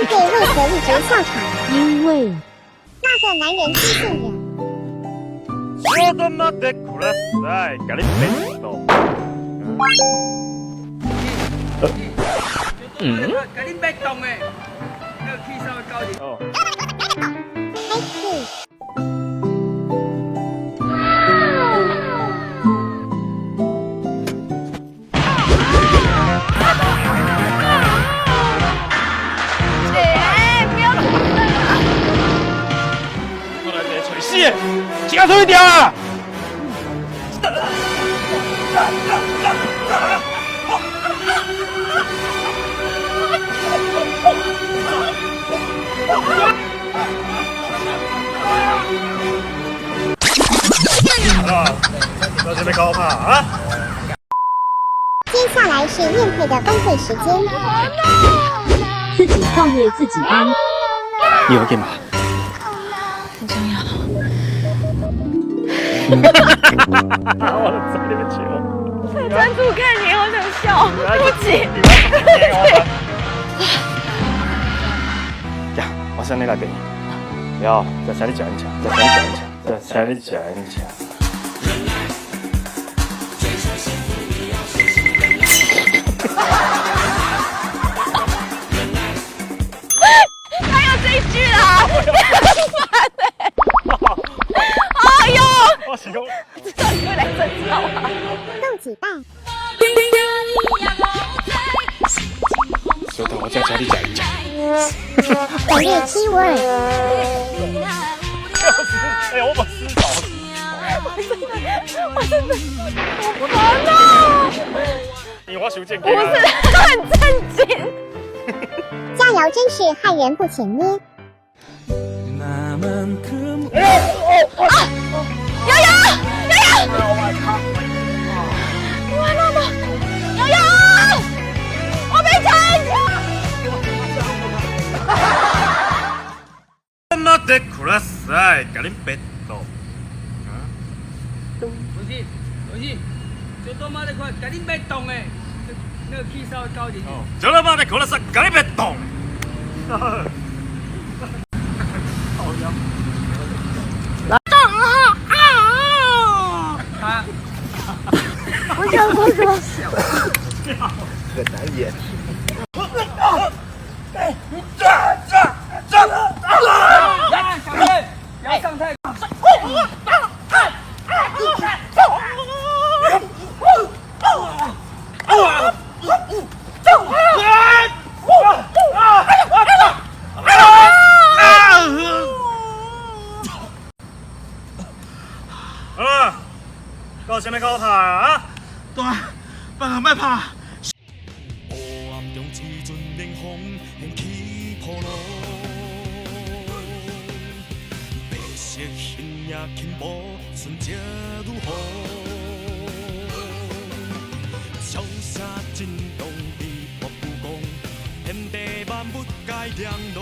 佩为何一直笑场？因为那个男人记性人。ちょっと待ってください。ガリベット。咖喱白冻诶，那个可以稍微高一点。哦。开始。过来这吹死，请出一点啊！啊，在这边高怕啊！接下来是面配的崩溃时间。自己创业自己安。你要干嘛？很重要。我在那边求。太专注看你，好想笑。对不起。呀，我想你来陪你。要再向你讲一讲，再向你讲一讲，再向你讲一讲。还有这一句啦，很烦哎！哎呦，我形容。你会来争吵啊？斗几拜。就等我再向你讲一讲。本日keyword。哎呀，我把思考。我真的，好烦啊！因为我手贱。不是，他很震惊。佳肴真是害人不浅捏。瑶瑶，瑶瑶，完了吗？瑶瑶，我被缠待ってください。ガリベット。东西，就多妈的快，咖喱白冻诶，那个可以稍微高一点。ちょっと待ってください。ガリベット。我想说什么？很难演。小妹，不要上太。啊！到前面高塔啊！大，别行别怕。黑暗中刺尽冷风，掀起波浪。白色形也轻薄，纯洁如虹。潇洒震动，一波不公，天地万物皆亮路。